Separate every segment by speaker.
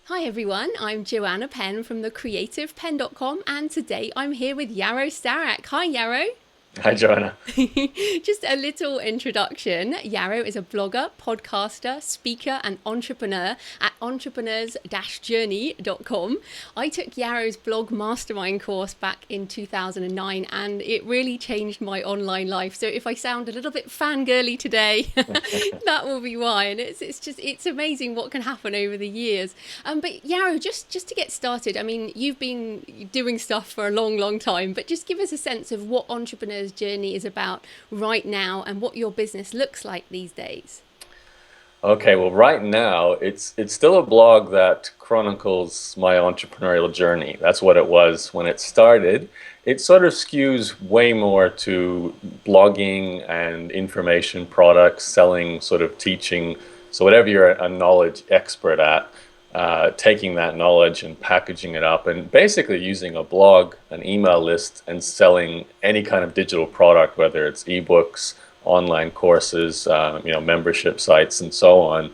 Speaker 1: Hi everyone, I'm Joanna Penn from thecreativepenn.com and today I'm here with Yaro Starak. Hi Yaro.
Speaker 2: Hi, Joanna.
Speaker 1: Just a little introduction. Yaro is a blogger, podcaster, speaker, and entrepreneur at entrepreneurs-journey.com. I took Yaro's blog Mastermind course back in 2009 and it really changed my online life. So if I sound a little bit fangirly today, that will be why. And it's amazing what can happen over the years. But Yaro, just to get started, I mean, you've been doing stuff for a long time, but just give us a sense of what entrepreneurs journey is about right now and what your business looks like these days.
Speaker 2: Okay, well, right now it's still a blog that chronicles my entrepreneurial journey. That's what it was when it started. It sort of skews way more to blogging and information products, selling, sort of teaching. So whatever you're a knowledge expert at, taking that knowledge and packaging it up, and basically using a blog, an email list, and selling any kind of digital product, whether it's ebooks, online courses, membership sites, and so on.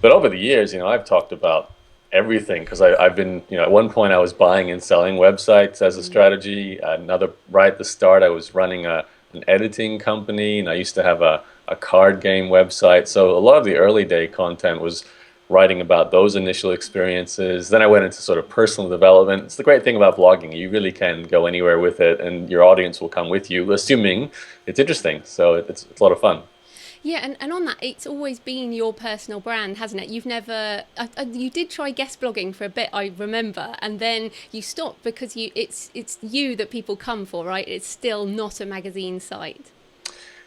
Speaker 2: But over the years, I've talked about everything because I've been, at one point I was buying and selling websites as a strategy. Another, right at the start, I was running an editing company, and I used to have a card game website. So a lot of the early day content was writing about those initial experiences. Then I went into sort of personal development. It's the great thing about blogging. You really can go anywhere with it and your audience will come with you, assuming it's interesting. So it's a lot of fun.
Speaker 1: Yeah, and on that, it's always been your personal brand, hasn't it? You've never, you did try guest blogging for a bit, I remember, and then you stopped because it's you that people come for, right? It's still not a magazine site.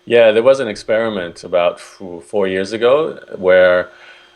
Speaker 2: Yeah, there was an experiment about 4 years ago where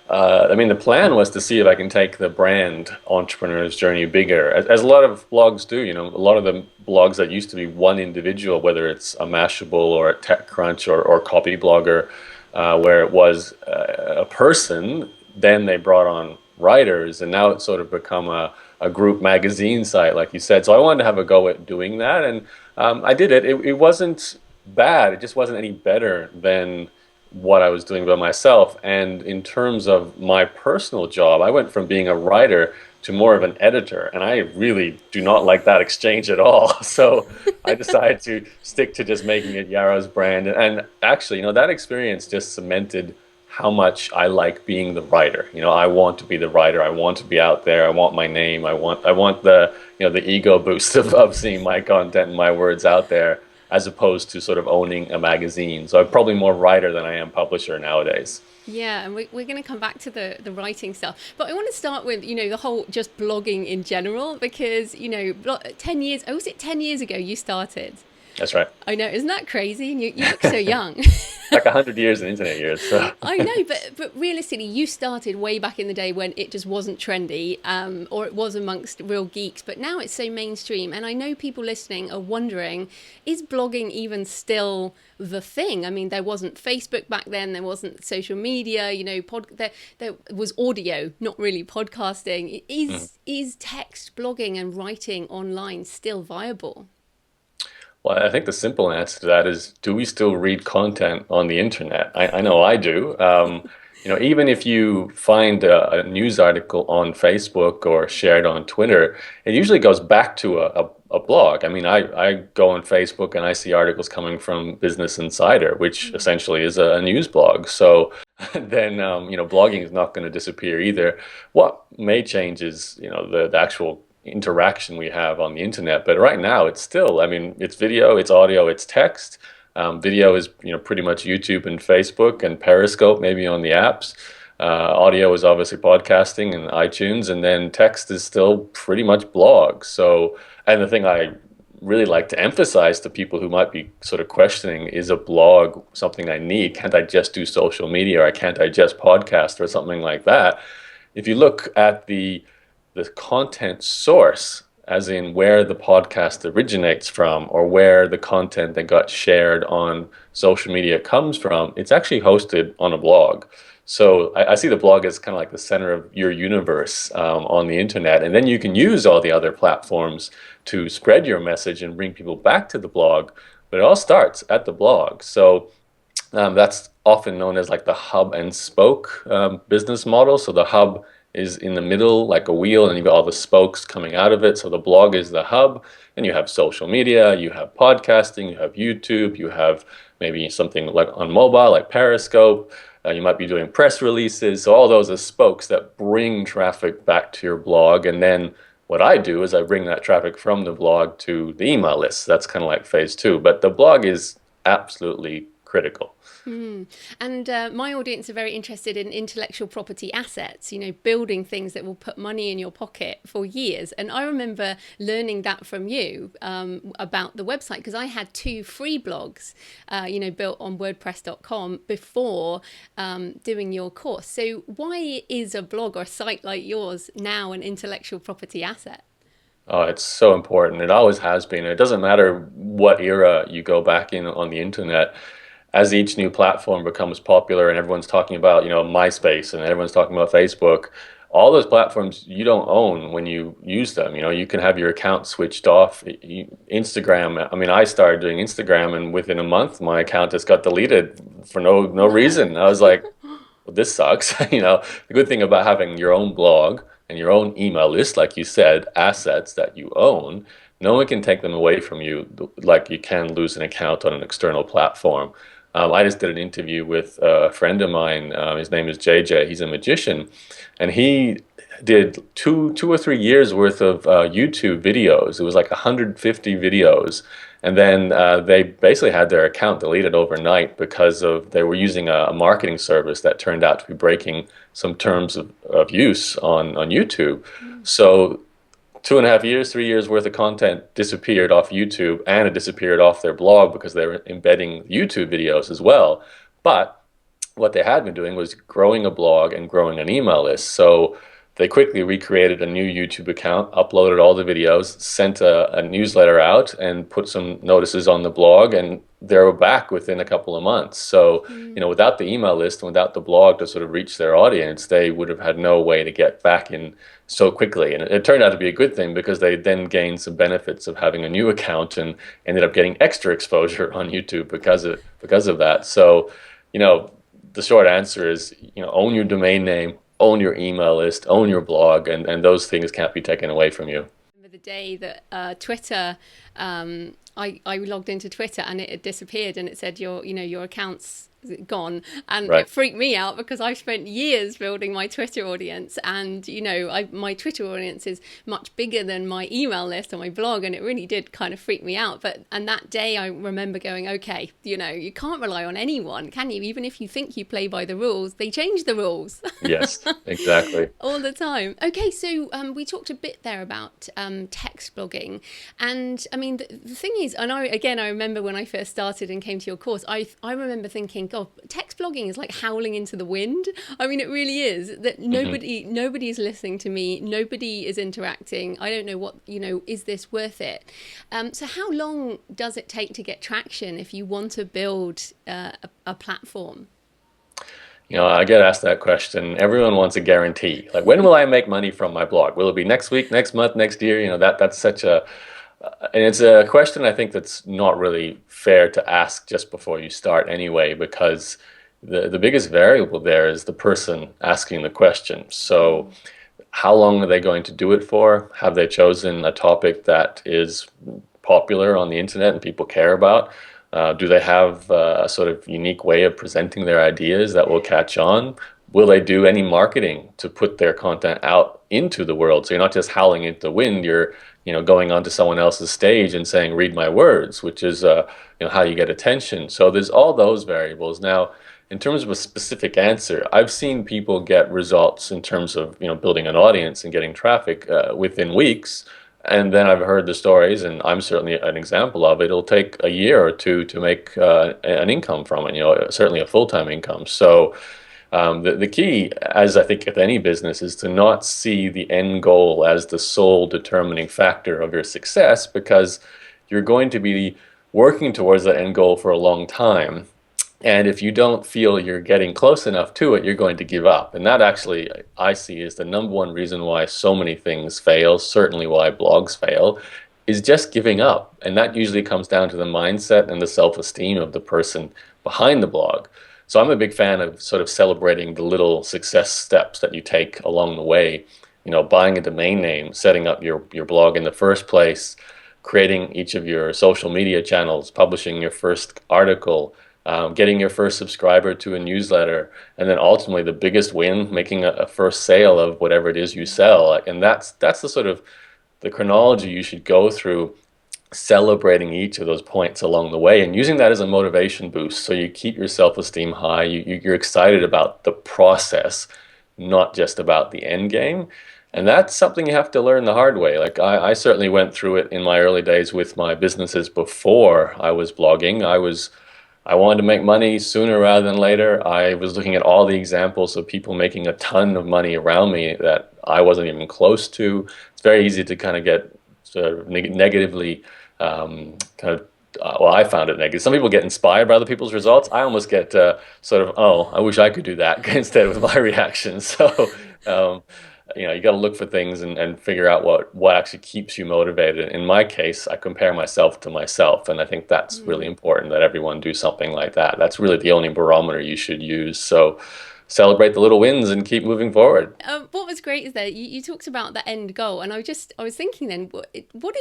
Speaker 2: the plan was to see if I can take the brand entrepreneur's journey bigger, as a lot of blogs do. A lot of the blogs that used to be one individual, whether it's a Mashable or a TechCrunch or Copy Blogger, where it was a person, then they brought on writers, and now it's sort of become a group magazine site, like you said. So I wanted to have a go at doing that, and I did it. It wasn't bad. It just wasn't any better than what I was doing by myself. And in terms of my personal job, I went from being a writer to more of an editor, and I really do not like that exchange at all. So I decided to stick to just making it Yaro's brand. And actually, that experience just cemented how much I like being the writer. I want to be the writer. I want to be out there. I want my name. I want the, the ego boost of seeing my content and my words out there, as opposed to sort of owning a magazine. So I'm probably more writer than I am publisher nowadays.
Speaker 1: Yeah, and we're going to come back to the writing stuff. But I want to start with, the whole just blogging in general, because, 10 years, oh, was it 10 years ago you started?
Speaker 2: That's right.
Speaker 1: I know, isn't that crazy? And you look so young.
Speaker 2: Like 100 years in internet years. So
Speaker 1: I know, but realistically, you started way back in the day when it just wasn't trendy, or it was amongst real geeks. But now it's so mainstream, and I know people listening are wondering: is blogging even still the thing? I mean, there wasn't Facebook back then, there wasn't social media. There was audio, not really podcasting. Is text blogging and writing online still viable?
Speaker 2: well, I think the simple answer to that is, do we still read content on the internet? I know I do. Even if you find a news article on Facebook or shared on Twitter, it usually goes back to a blog. I mean, I go on Facebook and I see articles coming from Business Insider, which essentially is a news blog. So then, blogging is not going to disappear either. What may change is, the actual interaction we have on the internet. But right now, it's still, I mean, it's video, it's audio, it's text. Video is, pretty much YouTube and Facebook and Periscope, maybe on the apps. Audio is obviously podcasting and iTunes, and then text is still pretty much blogs. So, and the thing I really like to emphasize to people who might be sort of questioning, is a blog something I need? Can't I just do social media, or can't I just podcast or something like that? If you look at the content source, as in where the podcast originates from or where the content that got shared on social media comes from, it's actually hosted on a blog. So I see the blog as kind of like the center of your universe on the internet. And then you can use all the other platforms to spread your message and bring people back to the blog. But it all starts at the blog. So that's often known as like the hub and spoke business model. So the hub is in the middle like a wheel, and you've got all the spokes coming out of it. So the blog is the hub, and you have social media, you have podcasting, you have YouTube, you have maybe something like on mobile like Periscope. You might be doing press releases. So all those are spokes that bring traffic back to your blog. And then what I do is I bring that traffic from the blog to the email list. That's kind of like phase two. But the blog is absolutely critical.
Speaker 1: Mm. And my audience are very interested in intellectual property assets, building things that will put money in your pocket for years. And I remember learning that from you about the website, because I had two free blogs, built on WordPress.com before doing your course. So why is a blog or a site like yours now an intellectual property asset?
Speaker 2: Oh, it's so important. It always has been. It doesn't matter what era you go back in on the internet. As each new platform becomes popular and everyone's talking about, MySpace and everyone's talking about Facebook, all those platforms you don't own when you use them. You can have your account switched off. Instagram, I mean, I started doing Instagram and within a month my account just got deleted for no reason. I was like, well, this sucks. The good thing about having your own blog and your own email list, like you said, assets that you own, no one can take them away from you like you can lose an account on an external platform. I just did an interview with a friend of mine. His name is JJ. He's a magician, and he did two or 3 years worth of YouTube videos. It was like 150 videos, and then they basically had their account deleted overnight because they were using a marketing service that turned out to be breaking some terms of use on YouTube. So 2.5 years, 3 years worth of content disappeared off YouTube, and it disappeared off their blog because they were embedding YouTube videos as well. But what they had been doing was growing a blog and growing an email list. So they quickly recreated a new YouTube account, uploaded all the videos, sent a newsletter out, and put some notices on the blog, and they were back within a couple of months. So, without the email list and without the blog to sort of reach their audience, they would have had no way to get back in so quickly. And it turned out to be a good thing because they then gained some benefits of having a new account and ended up getting extra exposure on YouTube because of that. So, the short answer is, own your domain name, own your email list, own your blog, and those things can't be taken away from you.
Speaker 1: The day that Twitter, I logged into Twitter and it had disappeared, and it said your account's gone, and
Speaker 2: Right.
Speaker 1: it freaked me out because I've spent years building my Twitter audience, and my Twitter audience is much bigger than my email list or my blog, and it really did kind of freak me out. And that day I remember going, okay, you can't rely on anyone, can you? Even if you think you play by the rules, they change the rules.
Speaker 2: Yes, exactly.
Speaker 1: All the time. Okay, so we talked a bit there about text blogging, and I mean the thing is, and I remember when I first started and came to your course, I remember thinking, God, text blogging is like howling into the wind. I mean, it really is. That nobody is listening to me, nobody is interacting. I don't know what is this worth it? So how long does it take to get traction if you want to build a platform?
Speaker 2: I get asked that question. Everyone wants a guarantee. Like, when will I make money from my blog? Will it be next week, next month, next year? That's such and it's a question I think that's not really fair to ask just before you start anyway, because the biggest variable there is the person asking the question. So how long are they going to do it for? Have they chosen a topic that is popular on the internet and people care about? Do they have a sort of unique way of presenting their ideas that will catch on? Will they do any marketing to put their content out into the world? So you're not just howling into the wind, you're going onto someone else's stage and saying, read my words, which is how you get attention. So there's all those variables. Now, in terms of a specific answer, I've seen people get results in terms of building an audience and getting traffic within weeks. And then I've heard the stories, and I'm certainly an example of it. It'll take a year or two to make an income from it, certainly a full-time income. So the key, as I think with any business, is to not see the end goal as the sole determining factor of your success, because you're going to be working towards that end goal for a long time. And if you don't feel you're getting close enough to it, you're going to give up. And that actually, I see, is the number one reason why so many things fail, certainly why blogs fail, is just giving up. And that usually comes down to the mindset and the self-esteem of the person behind the blog. So I'm a big fan of sort of celebrating the little success steps that you take along the way. Buying a domain name, setting up your blog in the first place, creating each of your social media channels, publishing your first article, getting your first subscriber to a newsletter, and then ultimately the biggest win, making a first sale of whatever it is you sell. And that's the sort of the chronology you should go through, celebrating each of those points along the way and using that as a motivation boost so you keep your self-esteem high. You're excited about the process, not just about the end game. And that's something you have to learn the hard way. Like I certainly went through it in my early days with my businesses before I was blogging. I wanted to make money sooner rather than later. I was looking at all the examples of people making a ton of money around me that I wasn't even close to. It's very easy to kind of get sort of negatively kind of well, I found it negative. Some people get inspired by other people's results. I almost get sort of, oh, I wish I could do that instead of my reaction. So, um, you got to look for things and figure out what actually keeps you motivated. In my case, I compare myself to myself, and I think that's really important that everyone do something like that. That's really the only barometer you should use. So, celebrate the little wins and keep moving forward.
Speaker 1: What was great is that you talked about the end goal, and I was thinking then, what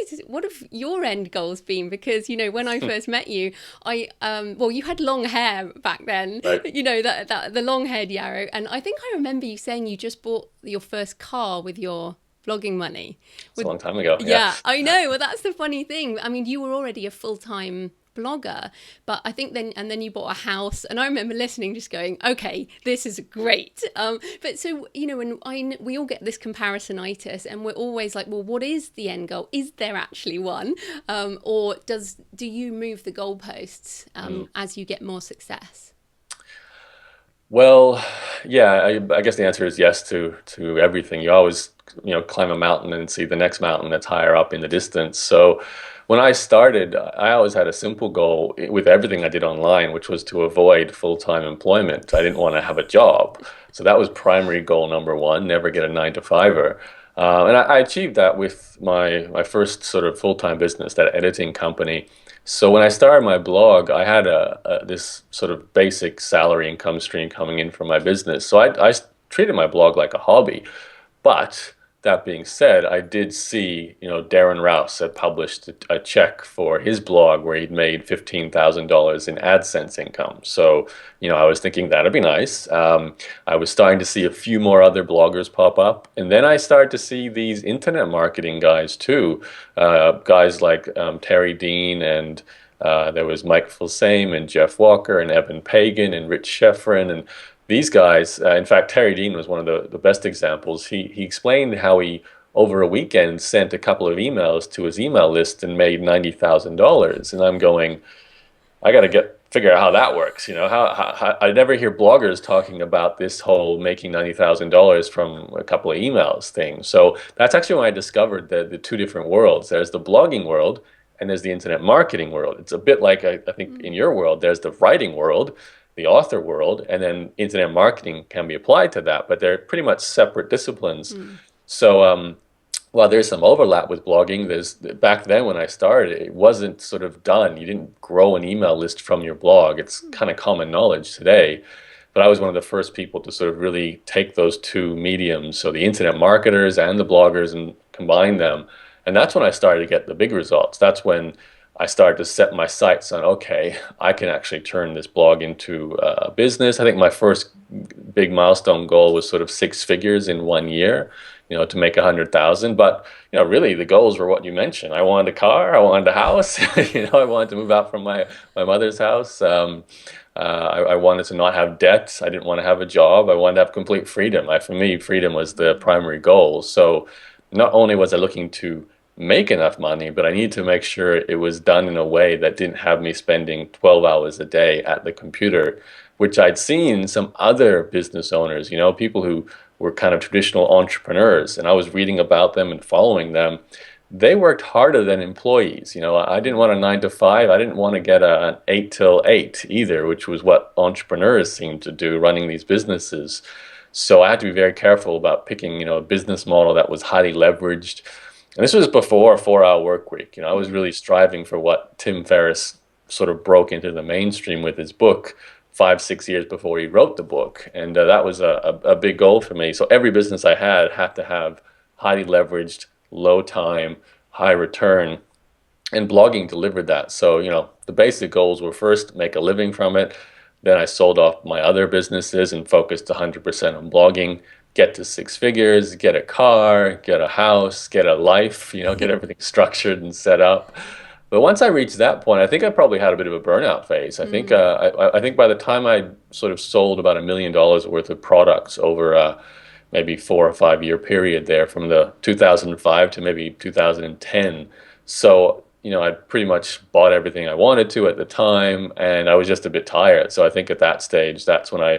Speaker 1: have your end goals been? Because when I first met you, well, you had long hair back then,
Speaker 2: Right.
Speaker 1: that the long haired Yaro, and I think I remember you saying you just bought your first car with your blogging money.
Speaker 2: It's a long time ago.
Speaker 1: Yeah, I know. Well, that's the funny thing. I mean, you were already a full-time blogger, but I think then you bought a house, and I remember listening, just going, okay, this is great. But so when we all get this comparisonitis, and we're always like, well, what is the end goal? Is there actually one, or do you move the goalposts as you get more success?
Speaker 2: Well, yeah, I guess the answer is yes to everything. You always, climb a mountain and see the next mountain that's higher up in the distance. So when I started, I always had a simple goal with everything I did online, which was to avoid full-time employment. I didn't want to have a job. So that was primary goal number one, never get a nine to fiver. And I achieved that with my first sort of full-time business, that editing company. So when I started my blog, I had this sort of basic salary income stream coming in from my business. So I treated my blog like a hobby. But that being said, I did see, Darren Rouse had published a check for his blog where he'd made $15,000 in AdSense income. So, I was thinking that'd be nice. I was starting to see a few more other bloggers pop up. And then I started to see these internet marketing guys too, guys like Terry Dean, and there was Mike Filsame and Jeff Walker and Evan Pagan and Rich Sheffrin. And these guys, in fact, Terry Dean was one of the best examples. He explained how he, over a weekend, sent a couple of emails to his email list and made $90,000. And I'm going, I got to figure out how that works. How I never hear bloggers talking about this whole making $90,000 from a couple of emails thing. So that's actually when I discovered the two different worlds. There's the blogging world and there's the internet marketing world. It's a bit like, I think, in your world, there's the writing world, the author world, and then internet marketing can be applied to that, but they're pretty much separate disciplines. So while there's some overlap with blogging, back then when I started, it wasn't sort of done. You didn't grow an email list from your blog. It's kind of common knowledge today. But I was one of the first people to sort of really take those two mediums, so the internet marketers and the bloggers, and combine them. And that's when I started to get the big results. That's when I started to set my sights on, okay, I can actually turn this blog into a business. I think my first big milestone goal was sort of six figures in 1 year, to make 100,000. But, really the goals were what you mentioned. I wanted a car, I wanted a house, I wanted to move out from my mother's house. I wanted to not have debt. I didn't want to have a job. I wanted to have complete freedom. For me, freedom was the primary goal. So not only was I looking to make enough money, but I needed to make sure it was done in a way that didn't have me spending 12 hours a day at the computer, which I'd seen some other business owners, people who were kind of traditional entrepreneurs, and I was reading about them and following them. They worked harder than employees. I didn't want a 9 to 5. I didn't want to get an 8 till 8 either, which was what entrepreneurs seem to do running these businesses. So I had to be very careful about picking, a business model that was highly leveraged. And this was before a 4-hour work week. I was really striving for what Tim Ferriss sort of broke into the mainstream with his book, 5, 6 years before he wrote the book. And that was a big goal for me. So every business I had to have highly leveraged, low time, high return, and blogging delivered that. So, the basic goals were first make a living from it. Then I sold off my other businesses and focused 100% on blogging, get to 6 figures, get a car, get a house, get a life, get everything structured and set up. But once I reached that point, I think I probably had a bit of a burnout phase. I think
Speaker 1: Mm.
Speaker 2: I think by the time I sort of sold about $1 million worth of products over maybe 4 or 5 year period there from the 2005 to maybe 2010. So, I pretty much bought everything I wanted to at the time, and I was just a bit tired. So I think at that stage, that's when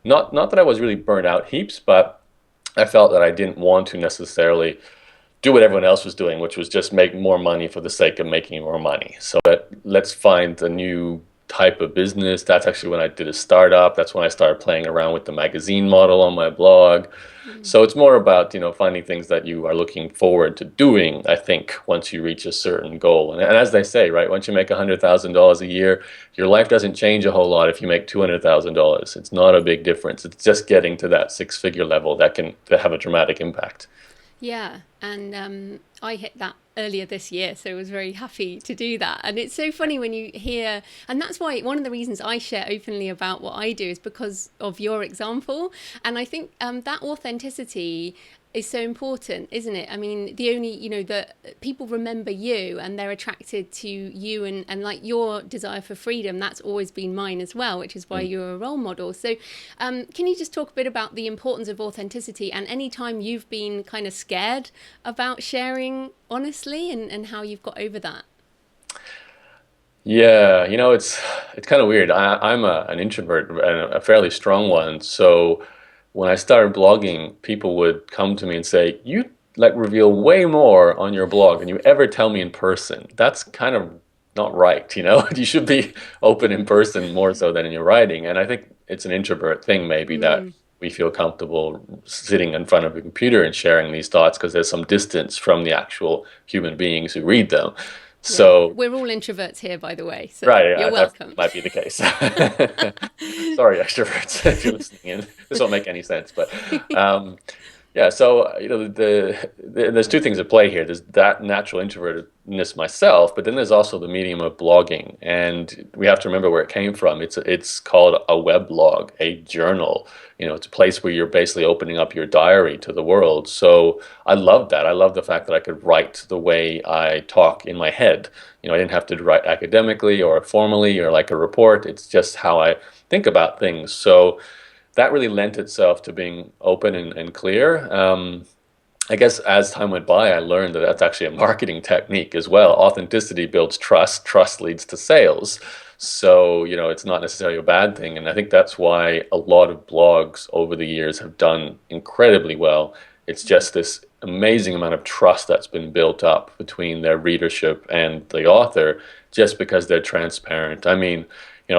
Speaker 2: not that I was really burnt out heaps, but I felt that I didn't want to necessarily do what everyone else was doing, which was just make more money for the sake of making more money. So let's find a new type of business. That's actually when I did a startup. That's when I started playing around with the magazine model on my blog.
Speaker 1: Mm.
Speaker 2: So it's more about, finding things that you are looking forward to doing, I think, once you reach a certain goal. And as they say, right, once you make $100,000 a year, your life doesn't change a whole lot if you make $200,000. It's not a big difference. It's just getting to that 6 figure level that can have a dramatic impact.
Speaker 1: Yeah, and I hit that earlier this year, so I was very happy to do that. And it's so funny when you hear, and that's why one of the reasons I share openly about what I do is because of your example. And I think that authenticity is so important, isn't it? I mean, the only, the people remember you and they're attracted to you, and like your desire for freedom, that's always been mine as well, which is why
Speaker 2: Mm.
Speaker 1: you're a role model. So can you just talk a bit about the importance of authenticity and any time you've been kind of scared about sharing honestly, and how you've got over that?
Speaker 2: Yeah, it's kind of weird. I'm an introvert and a fairly strong one. So when I started blogging, people would come to me and say, "You like reveal way more on your blog than you ever tell me in person." That's kind of not right, you know? You should be open in person more so than in your writing. And I think it's an introvert thing maybe that
Speaker 1: Mm,
Speaker 2: we feel comfortable sitting in front of a computer and sharing these thoughts because there's some distance from the actual human beings who read them.
Speaker 1: yeah,
Speaker 2: So
Speaker 1: we're all introverts here, by the way, so
Speaker 2: right,
Speaker 1: you're
Speaker 2: yeah, that
Speaker 1: welcome.
Speaker 2: might be the case. Sorry, extroverts, if you're listening in. This won't make any sense, but um, yeah. So there's two things at play here. There's that natural introvertedness myself, but then there's also the medium of blogging, and we have to remember where it came from. It's called a weblog, a journal. It's a place where you're basically opening up your diary to the world. So I love that. I love the fact that I could write the way I talk in my head. I didn't have to write academically or formally or like a report. It's just how I think about things. So that really lent itself to being open and clear. I guess as time went by, I learned that that's actually a marketing technique as well. Authenticity builds trust, trust leads to sales. So, it's not necessarily a bad thing. And I think that's why a lot of blogs over the years have done incredibly well. It's just this amazing amount of trust that's been built up between their readership and the author just because they're transparent. I mean,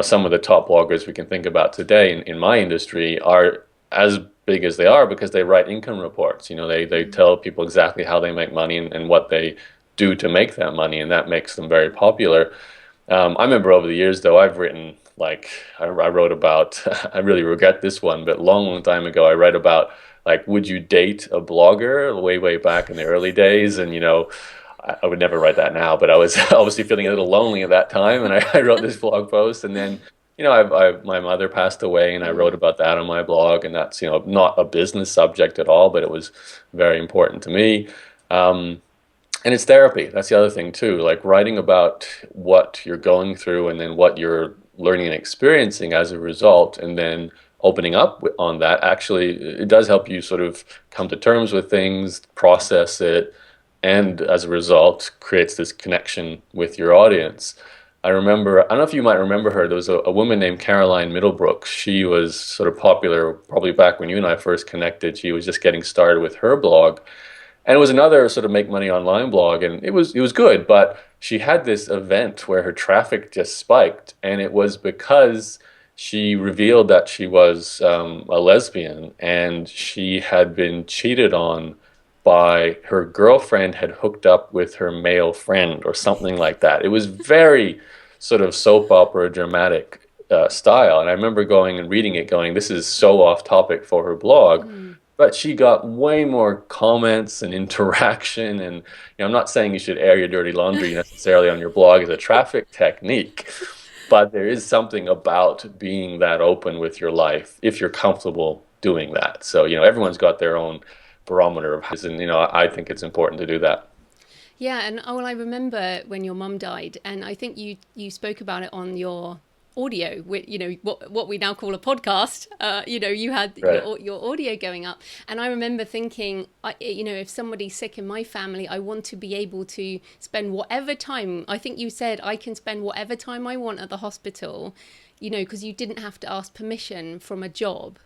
Speaker 2: some of the top bloggers we can think about today in my industry are as big as they are because they write income reports. They
Speaker 1: Mm.
Speaker 2: tell people exactly how they make money and what they do to make that money, and that makes them very popular. I remember over the years, though, I've written like I wrote about. I really regret this one, but long, long time ago, I read about like, would you date a blogger way, way back in the early days? And I would never write that now, but I was obviously feeling a little lonely at that time, and I wrote this blog post, and then. My mother passed away, and I wrote
Speaker 1: Mm.
Speaker 2: about that on my blog, and that's not a business subject at all, but it was very important to me. Um, and it's therapy. That's the other thing too. Like writing about what you're going through and then what you're learning and experiencing as a result, and then opening up on that. Actually, it does help you sort of come to terms with things, process it, and as a result, creates this connection with your audience. I don't know if you might remember her. There was a woman named Caroline Middlebrook. She was sort of popular probably back when you and I first connected. She was just getting started with her blog, and it was another sort of make money online blog, and it was good, but she had this event where her traffic just spiked, and it was because she revealed that she was a lesbian, and she had been cheated on by her girlfriend had hooked up with her male friend or something like that. It was very sort of soap opera dramatic. style. And I remember going and reading it, going, "This is so off topic for her blog."
Speaker 1: Mm.
Speaker 2: But she got way more comments and interaction. And I'm not saying you should air your dirty laundry necessarily on your blog as a traffic technique, but there is something about being that open with your life if you're comfortable doing that. So, everyone's got their own barometer of, and I think it's important to do that.
Speaker 1: Yeah, and well, I remember when your mum died, and I think you spoke about it on your audio, with what we now call a podcast. You had
Speaker 2: Right.
Speaker 1: your audio going up, and I remember thinking, if somebody's sick in my family, I want to be able to spend whatever time. I think you said I can spend whatever time I want at the hospital, because you didn't have to ask permission from a job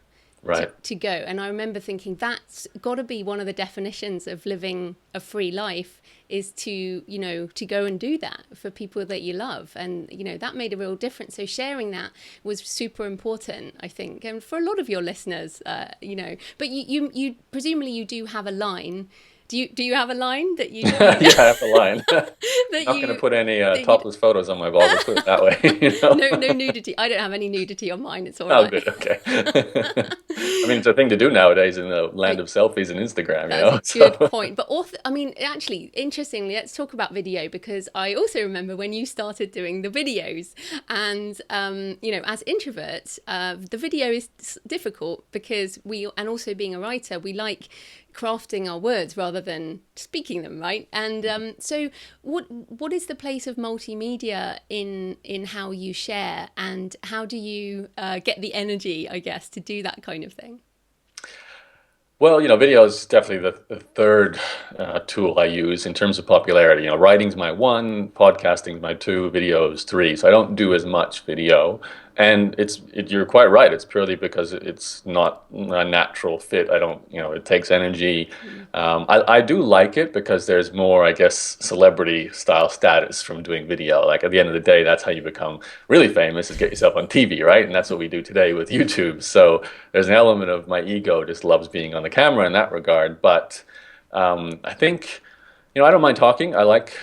Speaker 2: Right.
Speaker 1: to go. And I remember thinking that's got to be one of the definitions of living a free life, is to go and do that for people that you love. And that made a real difference. So sharing that was super important, I think, and for a lot of your listeners. But you presumably you do have a line. Do you have a line that you
Speaker 2: Yeah, I have a line.
Speaker 1: that
Speaker 2: Not going to
Speaker 1: you
Speaker 2: put any
Speaker 1: that you
Speaker 2: topless photos on my blog, let's put it that way,
Speaker 1: no nudity? I don't have any nudity on mine. It's all
Speaker 2: Oh,
Speaker 1: right.
Speaker 2: good. Okay. I mean, it's a thing to do nowadays in the land of selfies and Instagram,
Speaker 1: That's a good
Speaker 2: So,
Speaker 1: point. But also, I mean, actually, interestingly, let's talk about video, because I also remember when you started doing the videos, and as introverts, the video is difficult because and also being a writer, we like crafting our words rather than speaking them, right? And so what is the place of multimedia in how you share, and how do you get the energy, I guess, to do that kind of thing?
Speaker 2: well, video is definitely the third tool I use in terms of popularity. Writing's my one, podcasting's my two, video's three. So I don't do as much video. And you're quite right. It's purely because it's not a natural fit. I don't, it takes energy. I do like it because there's more, I guess, celebrity style status from doing video. Like at the end of the day, that's how you become really famous, is get yourself on TV, right? And that's what we do today with YouTube. So there's an element of my ego just loves being on the camera in that regard. But I think, I don't mind talking. I like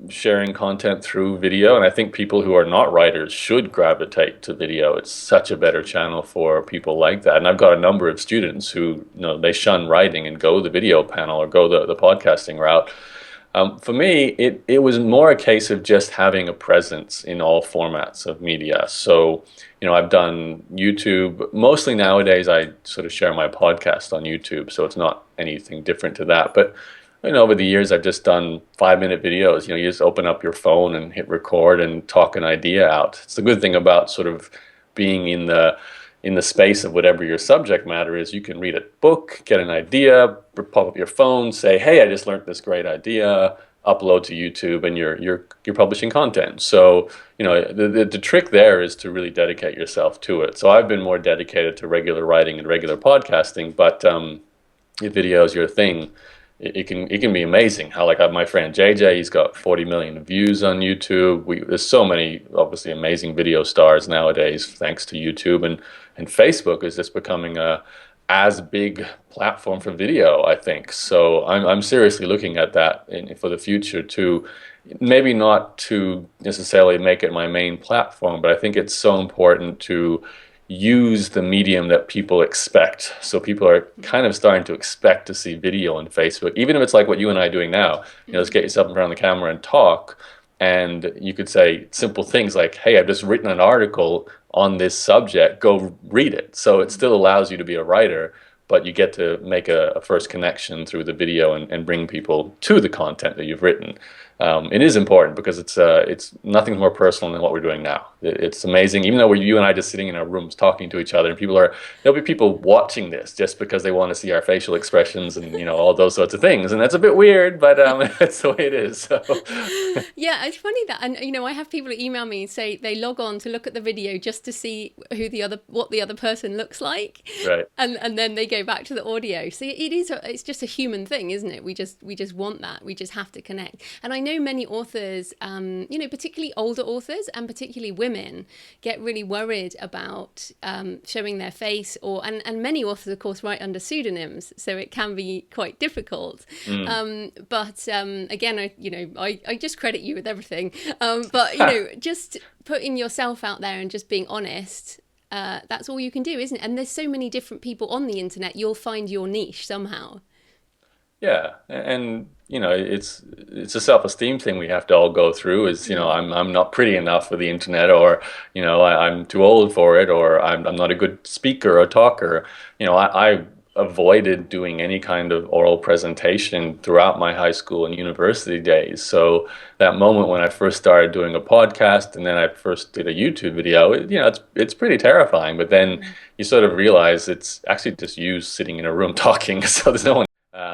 Speaker 2: sharing content through video, and I think people who are not writers should gravitate to video. It's such a better channel for people like that. And I've got a number of students who, they shun writing and go the video panel or go the podcasting route. For me, it was more a case of just having a presence in all formats of media. So, I've done YouTube. Mostly nowadays, I sort of share my podcast on YouTube, so it's not anything different to that. But over the years, I've just done 5-minute videos. You just open up your phone and hit record and talk an idea out. It's the good thing about sort of being in the space of whatever your subject matter is. You can read a book, get an idea, pop up your phone, say, "Hey, I just learned this great idea," upload to YouTube, and you're publishing content. So the trick there is to really dedicate yourself to it. So I've been more dedicated to regular writing and regular podcasting, but if video is your thing, it can be amazing. How, like, my friend JJ, he's got 40 million views on YouTube. There's so many obviously amazing video stars nowadays thanks to YouTube, and Facebook is just becoming a as big platform for video, I think. So I'm seriously looking at that for the future too. Maybe not to necessarily make it my main platform, but I think it's so important to use the medium that people expect. So people are kind of starting to expect to see video on Facebook, even if it's like what you and I are doing now. Just get yourself in front of the camera and talk. And you could say simple things like, "Hey, I've just written an article on this subject, go read it." So it still allows you to be a writer, but you get to make a first connection through the video and bring people to the content that you've written. It is important because it's nothing more personal than what we're doing now. It's amazing, even though we're you and I just sitting in our rooms talking to each other, and there'll be people watching this just because they want to see our facial expressions and all those sorts of things, and that's a bit weird, but that's the way it is. So.
Speaker 1: Yeah, it's funny that, and I have people who email me and say they log on to look at the video just to see what the other person looks like,
Speaker 2: Right.
Speaker 1: and then they go back to the audio. So it's just a human thing, isn't it? We just want that. We just have to connect. And I know know many authors, particularly older authors and particularly women, get really worried about showing their face, and many authors, of course, write under pseudonyms, so it can be quite difficult.
Speaker 2: Mm.
Speaker 1: But again, I just credit you with everything. But just putting yourself out there and just being honest. That's all you can do, isn't it? And there's so many different people on the internet. You'll find your niche somehow.
Speaker 2: Yeah, and it's a self-esteem thing we have to all go through. Is I'm not pretty enough for the internet, or I'm too old for it, or I'm not a good speaker or talker. I avoided doing any kind of oral presentation throughout my high school and university days. So that moment when I first started doing a podcast, and then I first did a YouTube video, it's pretty terrifying. But then you sort of realize it's actually just you sitting in a room talking, so there's no one.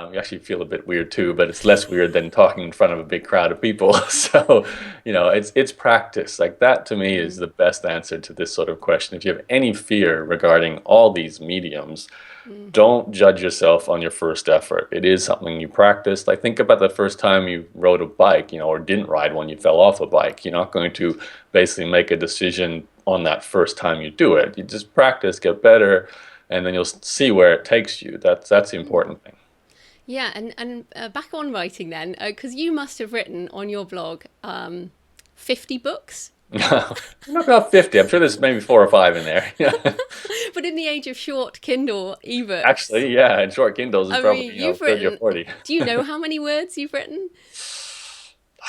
Speaker 2: You actually feel a bit weird too, but it's less weird than talking in front of a big crowd of people. So, it's practice. Like that to me is the best answer to this sort of question. If you have any fear regarding all these mediums, don't judge yourself on your first effort. It is something you practice. Like think about the first time you rode a bike, or didn't ride when you fell off a bike. You're not going to basically make a decision on that first time you do it. You just practice, get better, and then you'll see where it takes you. That's the important thing.
Speaker 1: Yeah, and back on writing then, because you must have written on your blog 50 books.
Speaker 2: Not about 50. I'm sure there's maybe 4 or 5 in there.
Speaker 1: But in the age of short Kindle ebooks.
Speaker 2: Actually, yeah, and short Kindles is probably
Speaker 1: you've
Speaker 2: 30
Speaker 1: written,
Speaker 2: or 40.
Speaker 1: Do you know how many words you've written?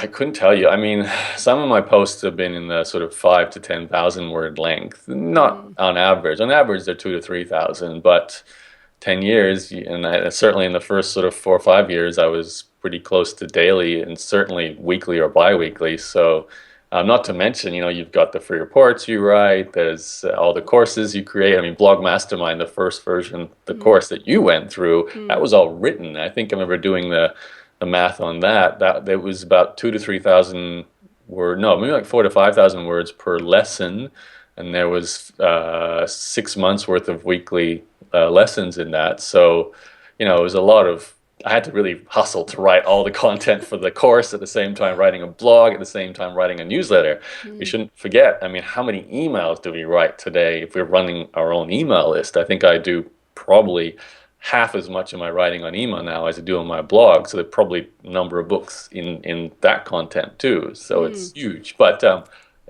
Speaker 2: I couldn't tell you. I mean, some of my posts have been in the sort of 5 to 10,000 word length. Not on average. On average, they're 2 to 3,000, but 10 years, and certainly in the first sort of 4 or 5 years, I was pretty close to daily and certainly weekly or bi-weekly. So not to mention, you've got the free reports you write, there's all the courses you create. I mean, Blog Mastermind, the first version, the course that you went through, that was all written. I think I remember doing the math on that it was about 2 to 3,000 word, no, maybe like 4 to 5,000 words per lesson. And there was 6 months worth of weekly lessons in that. So, it was a lot of, I had to really hustle to write all the content for the course at the same time writing a blog, at the same time writing a newsletter. We shouldn't forget, I mean, how many emails do we write today if we're running our own email list? I think I do probably half as much of my writing on email now as I do on my blog. So there's probably a number of books in that content too. So it's huge. But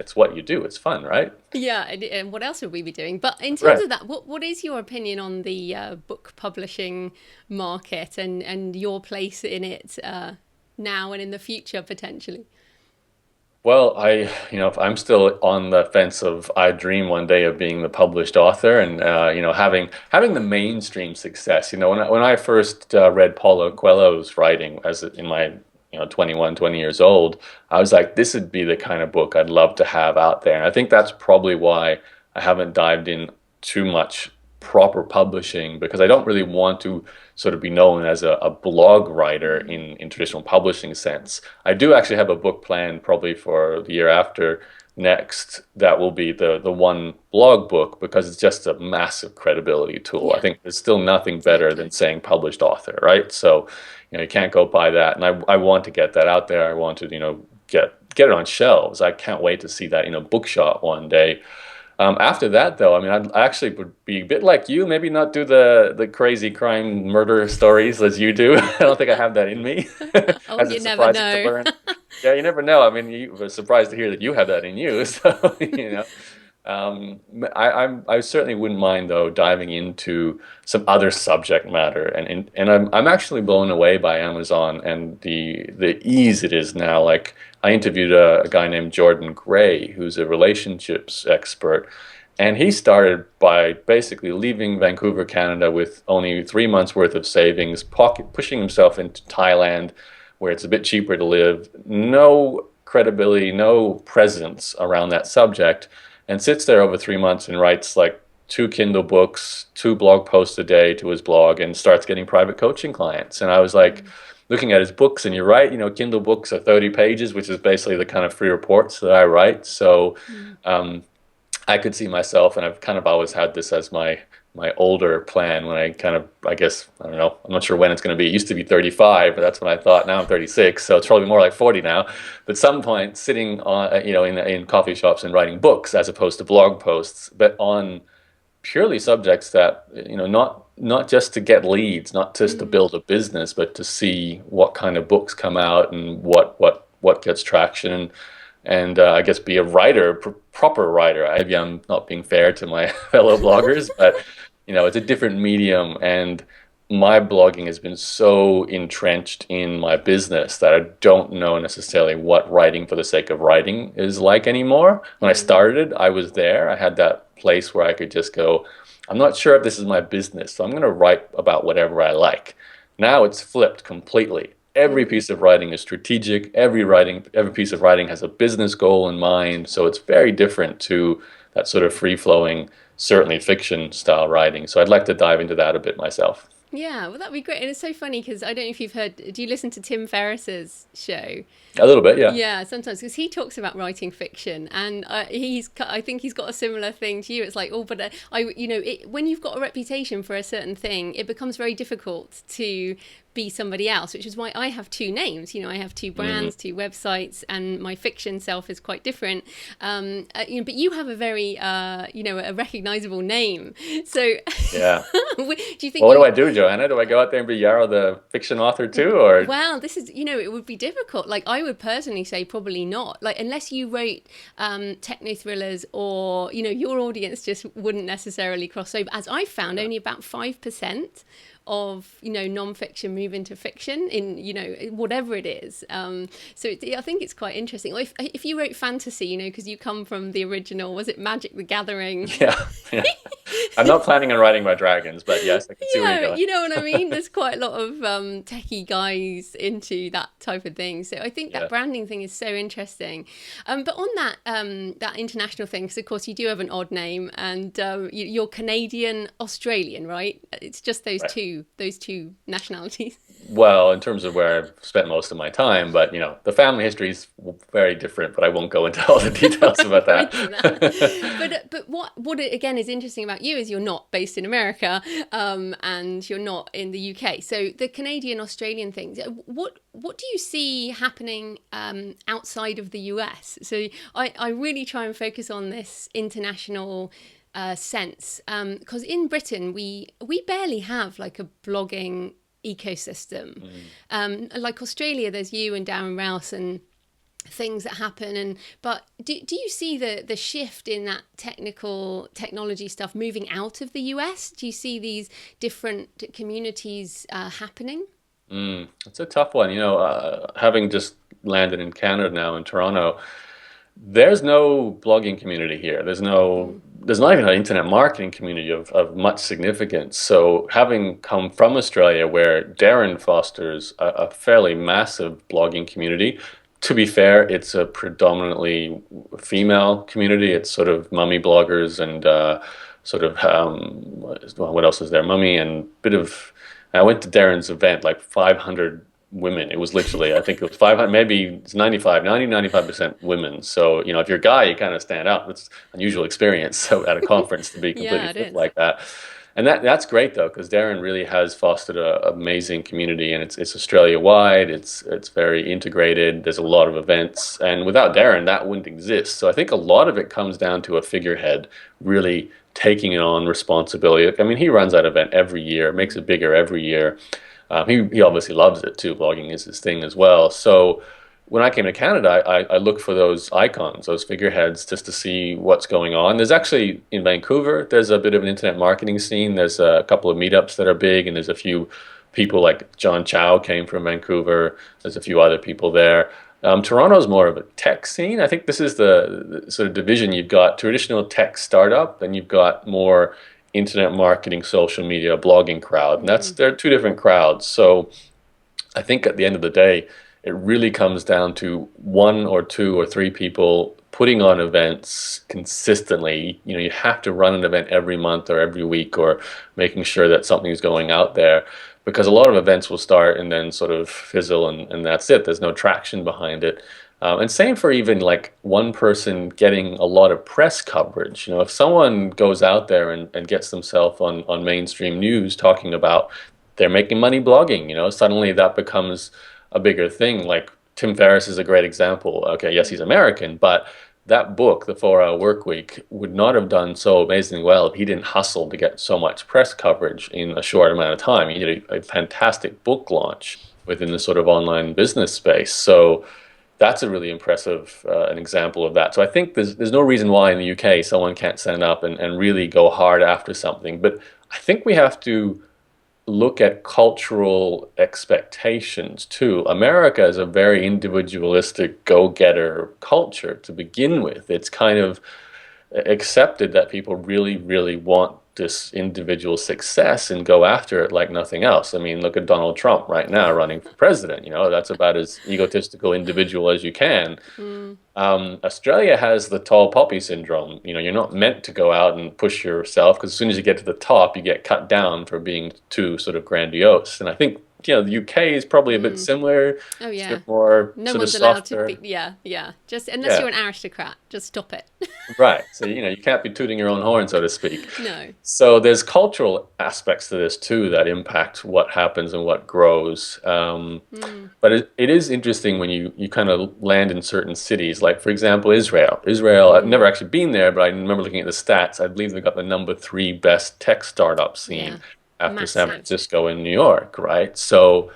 Speaker 2: it's what you do. It's fun, right?
Speaker 1: Yeah, and what else would we be doing? But in terms of that, what is your opinion on the book publishing market and your place in it now and in the future potentially?
Speaker 2: Well, I'm still on the fence of I dream one day of being the published author and having the mainstream success. When I first read Paulo Coelho's writing as in my 21, 20 years old, I was like, this would be the kind of book I'd love to have out there. And I think that's probably why I haven't dived in too much proper publishing, because I don't really want to sort of be known as a blog writer in traditional publishing sense. I do actually have a book planned probably for the year after next that will be the one blog book, because it's just a massive credibility tool. I think there's still nothing better than saying published author, right? So you can't go by that, and I want to get that out there. I want to get it on shelves. I can't wait to see that in a bookshop one day. After that, though, I mean, I actually would be a bit like you, maybe not do the crazy crime murder stories as you do. I don't think I have that in me.
Speaker 1: Oh, you never know.
Speaker 2: Yeah, you never know. I mean, you were surprised to hear that you have that in you. So, I certainly wouldn't mind though diving into some other subject matter, and I'm actually blown away by Amazon and the ease it is now. Like I interviewed a guy named Jordan Gray, who's a relationships expert, and he started by basically leaving Vancouver, Canada, with only 3 months worth of savings, pushing himself into Thailand, where it's a bit cheaper to live, no credibility, no presence around that subject, and sits there over 3 months and writes like 2 Kindle books, 2 blog posts a day to his blog, and starts getting private coaching clients. And I was like, looking at his books, and you're right, Kindle books are 30 pages, which is basically the kind of free reports that I write. So I could see myself, and I've kind of always had this as my my older plan when I kind of, I guess, I don't know, I'm not sure when it's going to be. It used to be 35, but that's when I thought. Now I'm 36, so it's probably more like 40 now. But at some point, sitting on, in coffee shops and writing books as opposed to blog posts, but on purely subjects that, not just to get leads, not just to
Speaker 1: Mm.
Speaker 2: build a business, but to see what kind of books come out and what gets traction, and I guess be a writer, proper writer. Maybe I'm not being fair to my fellow bloggers, but it's a different medium, and my blogging has been so entrenched in my business that I don't know necessarily what writing for the sake of writing is like anymore. When I
Speaker 1: Mm.
Speaker 2: started, I was there. I had that place where I could just go, I'm not sure if this is my business, so I'm going to write about whatever I like. Now it's flipped completely. Every
Speaker 1: Mm.
Speaker 2: piece of writing is strategic. Every piece of writing has a business goal in mind. So it's very different to that sort of free-flowing, certainly fiction style writing. So I'd like to dive into that a bit myself.
Speaker 1: Yeah, well, that'd be great. And it's so funny because I don't know if you've heard, do you listen to Tim Ferriss's show?
Speaker 2: A little bit, yeah.
Speaker 1: Yeah, sometimes because he talks about writing fiction, and I think he's got a similar thing to you. It's like, oh, but when you've got a reputation for a certain thing, it becomes very difficult to be somebody else, which is why I have two names. I have two
Speaker 2: Mm,
Speaker 1: brands, two websites, and my fiction self is quite different. But you have a very, a recognizable name. So,
Speaker 2: yeah.
Speaker 1: do you
Speaker 2: Well,
Speaker 1: think
Speaker 2: what do
Speaker 1: you?
Speaker 2: I do, Joanna? Do I go out there and be Yaro the fiction author too, or
Speaker 1: Well, this is, it would be difficult. Like, I would personally say probably not. Like, unless you wrote techno thrillers or, your audience just wouldn't necessarily cross over. As I found, only about 5% of, non-fiction move into fiction in, whatever it is. I think it's quite interesting. Or if you wrote fantasy, because you come from the original, was it Magic the Gathering?
Speaker 2: yeah, yeah. I'm not planning on writing about dragons, but yes, I can see where you're
Speaker 1: Yeah,
Speaker 2: going.
Speaker 1: you know what I mean? There's quite a lot of techie guys into that type of thing. So I think that
Speaker 2: Yeah.
Speaker 1: branding thing is so interesting. But on that international thing, because of course you do have an odd name, and you're Canadian Australian, right? It's just
Speaker 2: Right.
Speaker 1: those two nationalities.
Speaker 2: Well, in terms of where I've spent most of my time, but the family history is very different, but I won't go into all the
Speaker 1: We
Speaker 2: details
Speaker 1: won't
Speaker 2: about
Speaker 1: go into that.
Speaker 2: that.
Speaker 1: But what again is interesting about you is you're not based in America, and you're not in the UK. So the Canadian Australian things. What do you see happening outside of the US? So I really try and focus on this international sense, because in Britain we barely have like a blogging ecosystem.
Speaker 2: Mm.
Speaker 1: Like Australia, there's you and Darren Rouse and things that happen, but do you see the shift in that technology stuff moving out of the US? Do you see these different communities happening?
Speaker 2: It's a tough one. Having just landed in Canada now in Toronto, there's no blogging community here. There's not even an internet marketing community of much significance. So having come from Australia, where Darren fosters a fairly massive blogging community, to be fair, it's a predominantly female community. It's sort of mummy bloggers and sort of well, what else is there? Mummy and bit of. I went to Darren's event, like 500 women. It was literally, I think it was 500, maybe it's 95% women. So, if you're a guy, you kind of stand out. It's an unusual experience so at a conference to be completely
Speaker 1: Yeah, it
Speaker 2: flipped
Speaker 1: is.
Speaker 2: like that. And that's great though, because Darren really has fostered a amazing community, and it's Australia wide. It's very integrated. There's a lot of events, and without Darren, that wouldn't exist. So I think a lot of it comes down to a figurehead really taking on responsibility. I mean, he runs that event every year, makes it bigger every year. He obviously loves it too. Blogging is his thing as well. So when I came to Canada, I looked for those icons, those figureheads, just to see what's going on. There's actually in Vancouver, there's a bit of an internet marketing scene. There's a couple of meetups that are big, and there's a few people like John Chow came from Vancouver. There's a few other people there. Toronto's more of a tech scene. I think this is the sort of division. You've got traditional tech startup, and you've got more internet marketing, social media, blogging crowd, and they're two different crowds. So I think at the end of the day, it really comes down to one or two or three people putting on events consistently. You have to run an event every month or every week, or making sure that something's going out there, because a lot of events will start and then sort of fizzle, and that's it. There's no traction behind it. And same for even like one person getting a lot of press coverage. You know, if someone goes out there and gets themselves on mainstream news talking about they're making money blogging, you know, suddenly that becomes a bigger thing. Like Tim Ferriss is a great example. Okay, yes, he's American, but that book, The 4 Hour Work Week, would not have done so amazingly well if he didn't hustle to get so much press coverage in a short amount of time. He did a fantastic book launch within the sort of online business space. So that's a really impressive an example of that. So I think there's no reason why in the UK someone can't stand up and really go hard after something. But I think we have to look at cultural expectations too. America is a very individualistic, go-getter culture to begin with. It's kind of accepted that people really, really want this individual success and go after it like nothing else. I mean, look at Donald Trump right now running for president. You know, that's about as egotistical individual as you can.
Speaker 1: Mm.
Speaker 2: Australia has the tall poppy syndrome. You know, you're not meant to go out and push yourself because as soon as you get to the top, you get cut down for being too sort of grandiose. And I think, you know, the UK is probably a bit
Speaker 1: Mm.
Speaker 2: similar.
Speaker 1: Oh
Speaker 2: It's a
Speaker 1: yeah.
Speaker 2: bit more
Speaker 1: No
Speaker 2: sort of
Speaker 1: one's allowed to
Speaker 2: softer.
Speaker 1: be. Yeah, yeah. Just unless
Speaker 2: Yeah.
Speaker 1: you're an aristocrat, just stop it.
Speaker 2: Right. So, you know, you can't be tooting your own horn, so to speak.
Speaker 1: No.
Speaker 2: So there's cultural aspects to this too that impact what happens and what grows.
Speaker 1: Mm.
Speaker 2: But it is interesting when you kind of land in certain cities, like for example, Israel. Israel, I've
Speaker 1: Mm.
Speaker 2: never actually been there, but I remember looking at the stats. I believe they got the number three best tech startup scene
Speaker 1: Yeah.
Speaker 2: after San
Speaker 1: Massive.
Speaker 2: Francisco and New York, right? So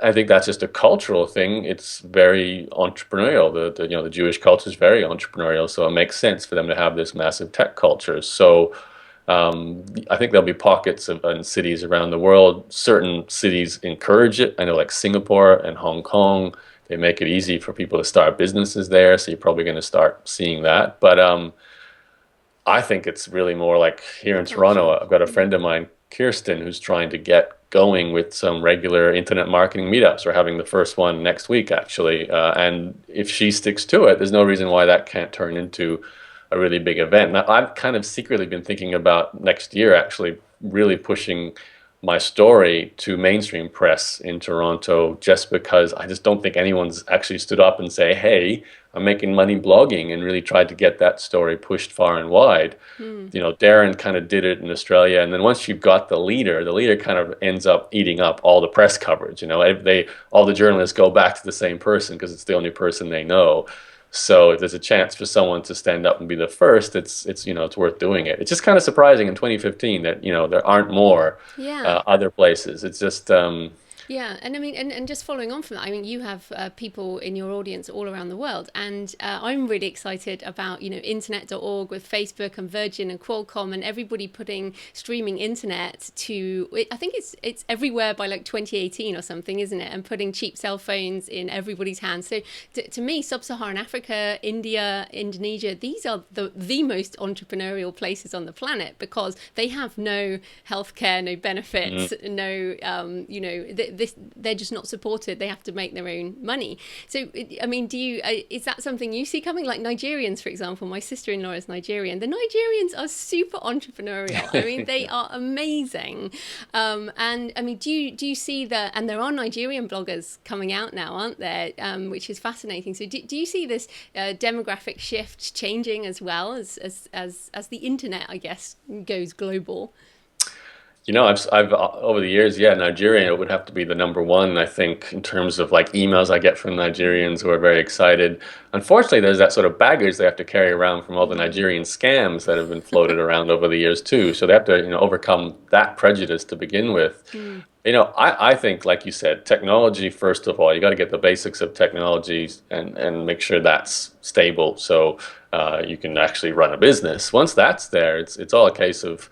Speaker 2: I think that's just a cultural thing. It's very entrepreneurial. The you know the Jewish culture is very entrepreneurial, so it makes sense for them to have this massive tech culture. So I think there'll be pockets of in cities around the world. Certain cities encourage it. I know, like Singapore and Hong Kong, they make it easy for people to start businesses there. So you're probably going to start seeing that. But I think it's really more like here in Toronto.
Speaker 1: Cultural.
Speaker 2: I've got a
Speaker 1: Mm.
Speaker 2: friend of mine, Kirsten, who's trying to get going with some regular internet marketing meetups. We're having the first one next week, actually. And if she sticks to it, there's no reason why that can't turn into a really big event. Now, I've kind of secretly been thinking about next year actually really pushing my story to mainstream press in Toronto just because I just don't think anyone's actually stood up and say, "Hey, I'm making money blogging," and really tried to get that story pushed far and wide.
Speaker 1: Mm.
Speaker 2: You know, Darren kind of did it in Australia, and then once you've got the leader kind of ends up eating up all the press coverage. You know, they all the journalists go back to the same person because it's the only person they know. So if there's a chance for someone to stand up and be the first, it's you know it's worth doing it. It's just kind of surprising in 2015 that you know there aren't more
Speaker 1: Yeah.
Speaker 2: other places. It's just
Speaker 1: Yeah, and I mean, and just following on from that, I mean, you have people in your audience all around the world, and I'm really excited about internet.org with Facebook and Virgin and Qualcomm and everybody putting streaming internet to. I think it's everywhere by like 2018 or something, isn't it? And putting cheap cell phones in everybody's hands. So to me, sub-Saharan Africa, India, Indonesia, these are the most entrepreneurial places on the planet because they have no healthcare, no
Speaker 2: mm,
Speaker 1: benefits, no they're just not supported. They have to make their own money. So I mean, do you is that something you see coming? Like Nigerians, for example, my sister-in-law is Nigerian. The Nigerians are super entrepreneurial. I mean, they are amazing. And I mean, do you see that? And there are Nigerian bloggers coming out now, aren't there? Which is fascinating. So do you see this demographic shift changing as well as the internet, I guess, goes global?
Speaker 2: You know, I've over the years, yeah, Nigerian would have to be the number one, I think, in terms of like emails I get from Nigerians who are very excited. Unfortunately, there's that sort of baggage they have to carry around from all the
Speaker 1: Mm.
Speaker 2: Nigerian scams that have been floated around over the years too. So they have to, you know, overcome that prejudice to begin with.
Speaker 1: Mm.
Speaker 2: You know, I think, like you said, technology, first of all, you got to get the basics of technology and make sure that's stable so you can actually run a business. Once that's there, it's all a case of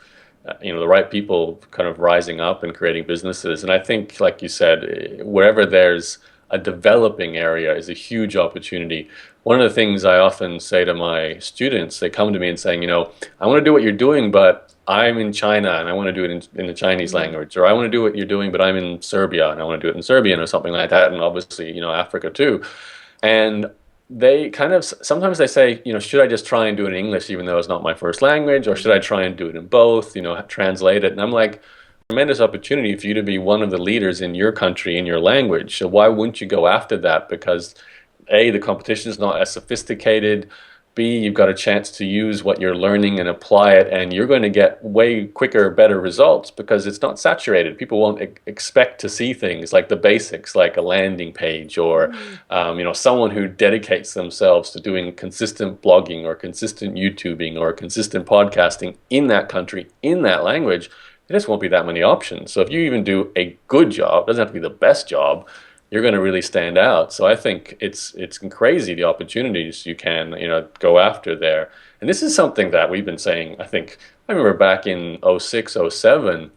Speaker 2: you know the right people kind of rising up and creating businesses. And I think, like you said, wherever there's a developing area is a huge opportunity. One of the things I often say to my students, they come to me and saying, you know, I want to do what you're doing, but I'm in China and I want to do it in the Chinese
Speaker 1: Mm.
Speaker 2: language, or I want to do what you're doing, but I'm in Serbia and I want to do it in Serbian or something like that, and obviously, you know, Africa too. And they kind of sometimes they say, you know, should I just try and do it in English even though it's not my first language, or should I
Speaker 1: Mm.
Speaker 2: try and do it in both, you know, translate it? And I'm like, tremendous opportunity for you to be one of the leaders in your country in your language. So why wouldn't you go after that? Because A, the competition is not as sophisticated. B, you've got a chance to use what you're learning and apply it, and you're going to get way quicker, better results because it's not saturated. People won't expect to see things like the basics, like a landing page, or
Speaker 1: Mm,
Speaker 2: someone who dedicates themselves to doing consistent blogging or consistent YouTubing or consistent podcasting in that country, in that language. There just won't be that many options. So if you even do a good job, it doesn't have to be the best job, you're going to really stand out. So I think it's crazy the opportunities you can, go after there. And this is something that we've been saying, I think, I remember back in '06, '07,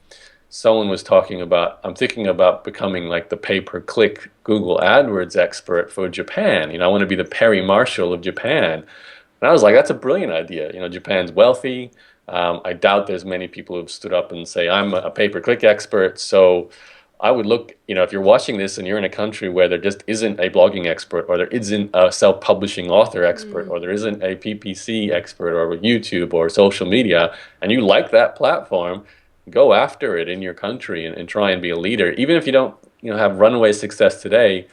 Speaker 2: someone was talking about, I'm thinking about becoming like the pay-per-click Google AdWords expert for Japan. I want to be the Perry Marshall of Japan. And I was like, that's a brilliant idea. Japan's wealthy. I doubt there's many people who've stood up and say, I'm a pay-per-click expert. So I would look, if you're watching this and you're in a country where there just isn't a blogging expert, or there isn't a self-publishing author expert,
Speaker 1: mm.
Speaker 2: or there isn't a PPC expert, or YouTube or social media, and you like that platform, go after it in your country and try and be a leader. Even if you don't, have runaway success today,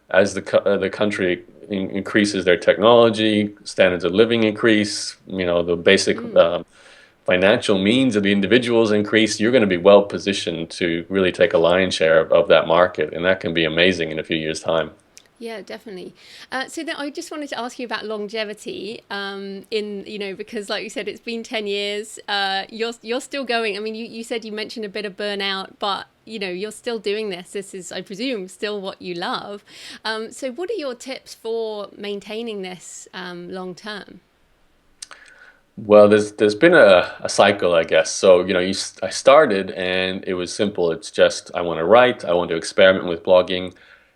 Speaker 2: as the country increases their technology, standards of living increase, the basic
Speaker 1: Mm.
Speaker 2: financial means of the individuals increase, you're going to be well positioned to really take a lion's share of that market, and that can be amazing in a few years' time.
Speaker 1: Yeah, definitely. So then I just wanted to ask you about longevity. Because like you said, it's been 10 years. You're still going. I mean, you said you mentioned a bit of burnout, but you're still doing this. This is, I presume, still what you love. So what are your tips for maintaining this long term?
Speaker 2: Well, there's been a cycle, I guess. So, I started and it was simple. It's just I want to write, I want to experiment with blogging.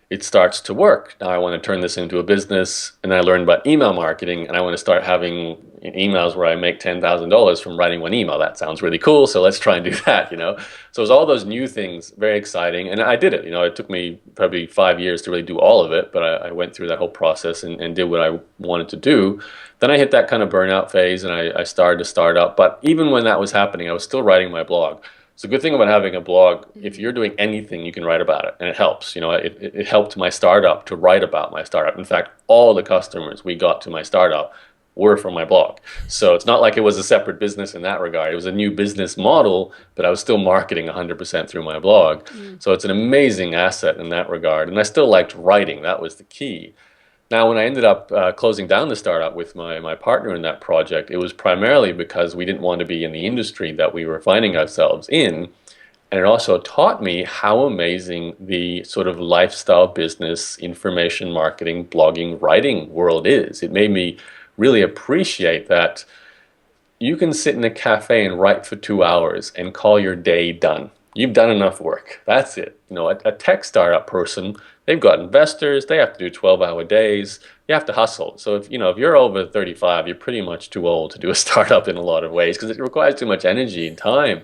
Speaker 2: It starts to work. Now I want to turn this into a business, and I learned about email marketing, and I want to start having emails where I make $10,000 from writing one email. That sounds really cool, so let's try and do that. So it was all those new things, very exciting, and I did it. It took me probably 5 years to really do all of it, but I went through that whole process and did what I wanted to do. Then I hit that kind of burnout phase, and I started to start up. But even when that was happening, I was still writing my blog. So the good thing about having a blog, if
Speaker 1: Mm.
Speaker 2: you're doing anything, you can write about it, and it helps. It helped my startup to write about my startup. In fact, all the customers we got to my startup were from my blog. So it's not like it was a separate business in that regard. It was a new business model, but I was still marketing 100% through my blog.
Speaker 1: Mm.
Speaker 2: So it's an amazing asset in that regard. And I still liked writing. That was the key. Now, when I ended up closing down the startup with my partner in that project, it was primarily because we didn't want to be in the industry that we were finding ourselves in. And it also taught me how amazing the sort of lifestyle business, information marketing, blogging, writing world is. It made me really appreciate that you can sit in a cafe and write for 2 hours and call your day done. You've done enough work. That's it. A tech startup person, they've got investors, they have to do 12-hour days. You have to hustle. So if you're over 35, you're pretty much too old to do a startup in a lot of ways because it requires too much energy and time.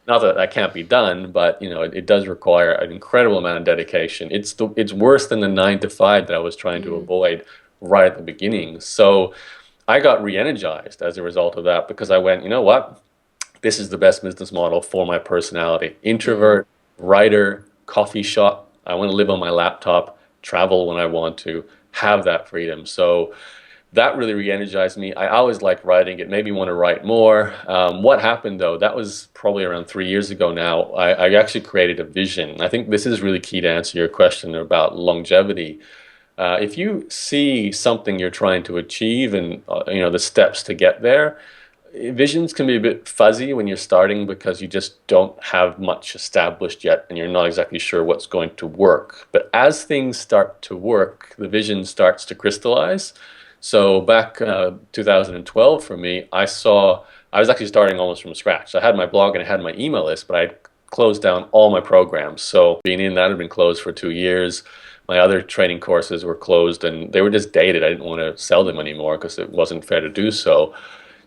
Speaker 2: Not that that can't be done, but it does require an incredible amount of dedication. It's worse than the 9 to 5 that I was trying to
Speaker 1: Mm.
Speaker 2: avoid right at the beginning. So I got re-energized as a result of that because I went, you know what? This is the best business model for my personality.
Speaker 1: Mm.
Speaker 2: Introvert, writer, coffee shop. I want to live on my laptop, travel when I want to, have that freedom. So that really re-energized me. I always liked writing. It made me want to write more. What happened though, that was probably around 3 years ago now. I actually created a vision. I think this is really key to answer your question about longevity. If you see something you're trying to achieve and the steps to get there, visions can be a bit fuzzy when you're starting because you just don't have much established yet and you're not exactly sure what's going to work. But as things start to work, the vision starts to crystallize. So back 2012 for me, I was actually starting almost from scratch. I had my blog and I had my email list, but I closed down all my programs. So being in that had been closed for 2 years. My other training courses were closed and they were just dated. I didn't want to sell them anymore because it wasn't fair to do so.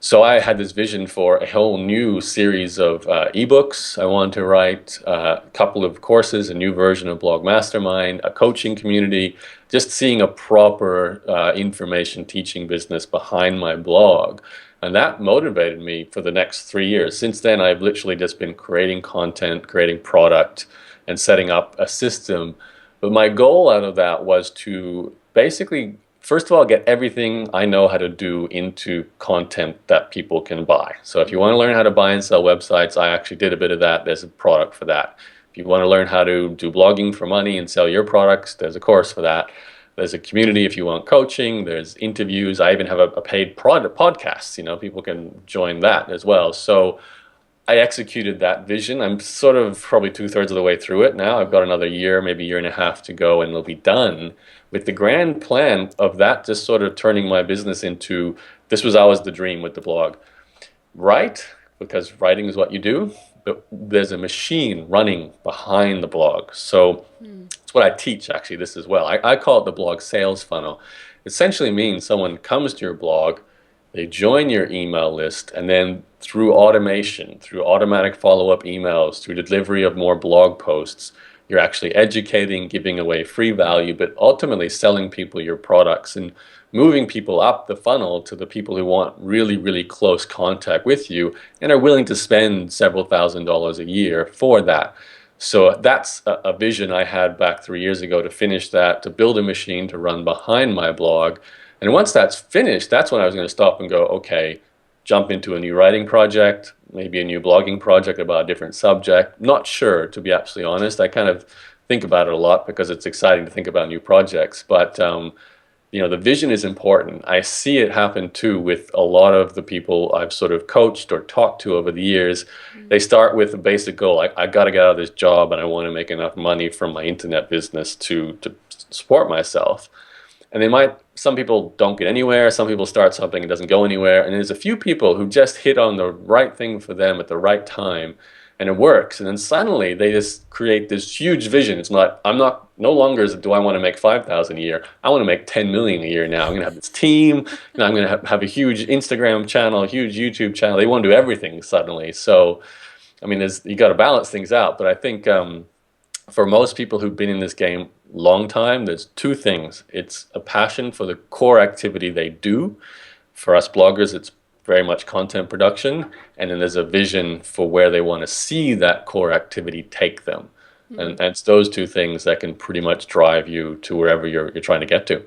Speaker 2: So I had this vision for a whole new series of ebooks I wanted to write, a couple of courses, a new version of Blog Mastermind, a coaching community, just seeing a proper information teaching business behind my blog. And that motivated me for the next 3 years. Since then, I've literally just been creating content, creating product, and setting up a system. But my goal out of that was to basically, first of all, get everything I know how to do into content that people can buy. So if you want to learn how to buy and sell websites, I actually did a bit of that. There's a product for that. If you want to learn how to do blogging for money and sell your products, there's a course for that. There's a community if you want coaching. There's interviews. I even have a paid podcast. People can join that as well. So I executed that vision. I'm sort of probably two-thirds of the way through it now. I've got another year, maybe year and a half to go, and it'll be done with the grand plan of that just sort of turning my business into, this was always the dream with the blog. Write, because writing is what you do, but there's a machine running behind the blog. So it's what I teach, actually, this as well. I call it the blog sales funnel. Essentially means someone comes to your blog, they join your email list, and then through automation, through automatic follow-up emails, through delivery of more blog posts, you're actually educating, giving away free value, but ultimately selling people your products and moving people up the funnel to the people who want really, really close contact with you and are willing to spend several $1,000s a year for that. So that's a vision I had back 3 years ago, to finish that, to build a machine to run behind my blog. And once that's finished, that's when I was going to stop and go, okay, jump into a new writing project, maybe a new blogging project about a different subject. Not sure, to be absolutely honest. I kind of think about it a lot because it's exciting to think about new projects. But the vision is important. I see it happen too with a lot of the people I've sort of coached or talked to over the years. They start with a basic goal. I got to get out of this job and I want to make enough money from my internet business to support myself. And some people don't get anywhere. Some people start something and it doesn't go anywhere. And there's a few people who just hit on the right thing for them at the right time and it works. And then suddenly they just create this huge vision. It's not, no longer do I want to make 5,000 a year. I want to make 10 million a year now. I'm going to have this team, and I'm going to have a huge Instagram channel, a huge YouTube channel. They want to do everything suddenly. So, I mean, you got to balance things out. But I think for most people who've been in this game long time, there's two things. It's a passion for the core activity they do. For us bloggers, it's very much content production, and then there's a vision for where they want to see that core activity take them. And it's those two things that can pretty much drive you to wherever you're trying to get to.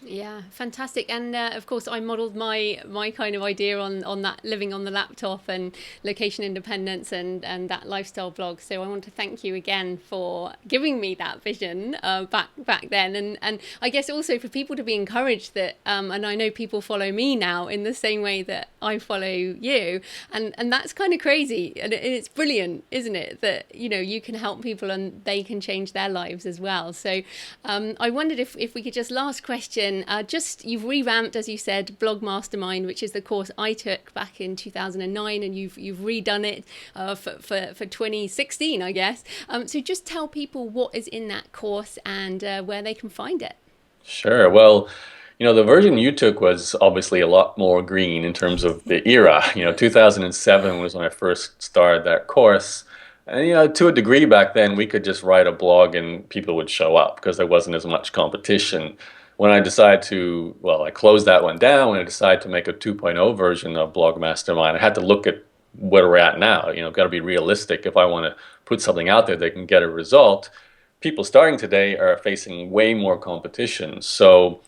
Speaker 1: Yeah, fantastic. And of course, I modeled my kind of idea on that, living on the laptop and location independence and that lifestyle blog. So I want to thank you again for giving me that vision back then. And I guess also for people to be encouraged that, and I know people follow me now in the same way that I follow you. And that's kind of crazy. And it's brilliant, isn't it? That, you can help people and they can change their lives as well. So I wondered if we could just, last question, you've revamped, as you said, Blog Mastermind, which is the course I took back in 2009, and you've redone it for 2016, I guess. So just tell people what is in that course and where they can find it.
Speaker 2: Sure. Well, the version you took was obviously a lot more green in terms of the era. 2007 was when I first started that course. And, to a degree back then, we could just write a blog and people would show up because there wasn't as much competition. When I decided I closed that one down. When I decided to make a 2.0 version of Blog Mastermind, I had to look at where we're at now. Got to be realistic. If I want to put something out there that can get a result, people starting today are facing way more competition. So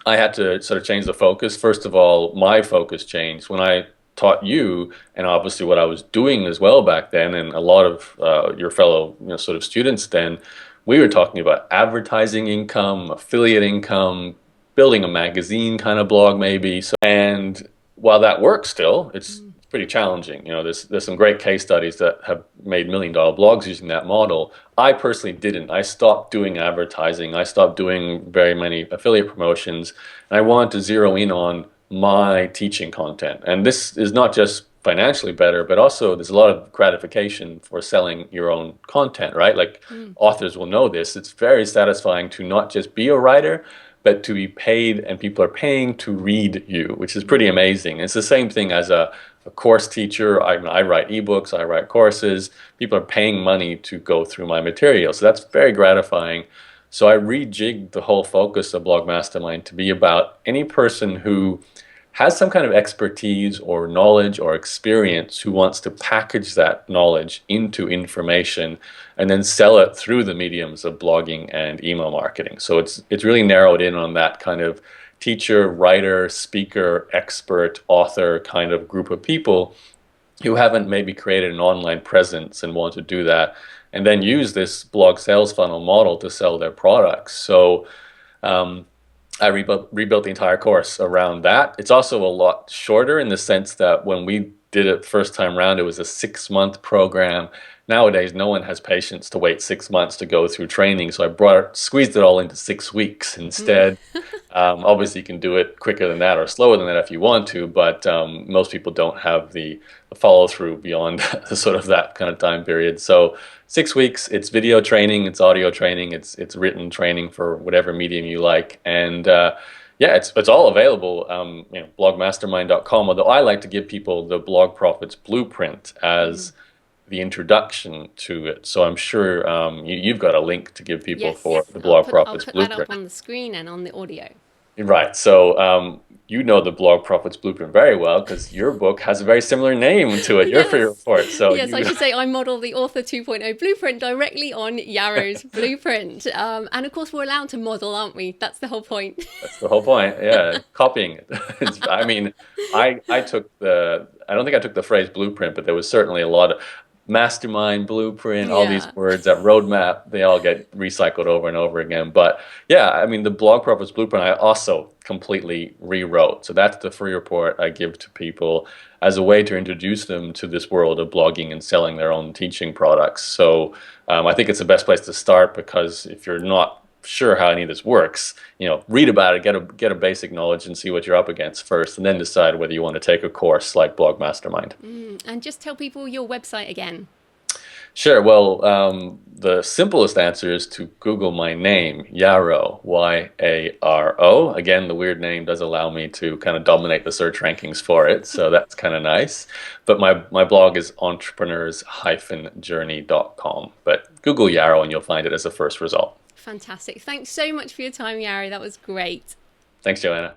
Speaker 2: I had to sort of change the focus. First of all, my focus changed when I taught you, and obviously what I was doing as well back then, and a lot of your fellow sort of students then. We were talking about advertising income, affiliate income, building a magazine kind of blog maybe. So, and while that works still, it's pretty challenging. There's some great case studies that have made $1 million blogs using that model. I personally didn't. I stopped doing advertising. I stopped doing very many affiliate promotions. And I wanted to zero in on my teaching content. And this is not just financially better, but also there's a lot of gratification for selling your own content, right? Like authors will know this. It's very satisfying to not just be a writer, but to be paid, and people are paying to read you, which is pretty amazing. It's the same thing as a course teacher. I write ebooks, I write courses. People are paying money to go through my material. So that's very gratifying. So I rejigged the whole focus of Blog Mastermind to be about any person who has some kind of expertise or knowledge or experience who wants to package that knowledge into information and then sell it through the mediums of blogging and email marketing. So it's really narrowed in on that kind of teacher, writer, speaker, expert, author kind of group of people who haven't maybe created an online presence and want to do that and then use this blog sales funnel model to sell their products. So um, I rebuilt the entire course around that. It's also a lot shorter in the sense that when we did it first time round, it was a 6 month program. Nowadays, no one has patience to wait 6 months to go through training, so squeezed it all into 6 weeks
Speaker 1: Mm.
Speaker 2: instead. Obviously, you can do it quicker than that or slower than that if you want to, but most people don't have the follow through beyond the sort of that kind of time period. So 6 weeks, it's video training, it's audio training, it's written training for whatever medium you like, and yeah, it's all available. Blogmastermind.com. Although I like to give people the Blog Profits Blueprint as the introduction to it. So I'm sure you've got a link to give people for
Speaker 1: Yes,
Speaker 2: the Blog
Speaker 1: I'll
Speaker 2: Profits
Speaker 1: put that up
Speaker 2: Blueprint.
Speaker 1: on the screen and on the audio.
Speaker 2: Right. So you know the Blog Profits Blueprint very well because your book has a very similar name to it, your free
Speaker 1: Yes.
Speaker 2: report. So
Speaker 1: Yes, I
Speaker 2: you
Speaker 1: should say I model the Author 2.0 blueprint directly on Yaro's blueprint. And of course, we're allowed to model, aren't we? That's the whole point.
Speaker 2: that's the whole point. Yeah, copying it. I mean, I don't think I took the phrase blueprint, but there was certainly a lot of mastermind, blueprint, all these
Speaker 1: Yeah.
Speaker 2: words, that roadmap, they all get recycled over and over again. But yeah, I mean, the Blog Profits Blueprint, I also completely rewrote. So that's the free report I give to people as a way to introduce them to this world of blogging and selling their own teaching products. So I think it's the best place to start because if you're not sure how any of this works, read about it, get a basic knowledge and see what you're up against first, and then decide whether you want to take a course like Blog Mastermind.
Speaker 1: And just tell people your website again.
Speaker 2: Sure. Well, the simplest answer is to Google my name, Yaro, Yaro. Again, the weird name does allow me to kind of dominate the search rankings for it, so that's kind of nice. But my blog is entrepreneurs-journey.com. But Google Yaro and you'll find it as the first result.
Speaker 1: Fantastic. Thanks so much for your time, Yaro. That was great.
Speaker 2: Thanks, Joanna.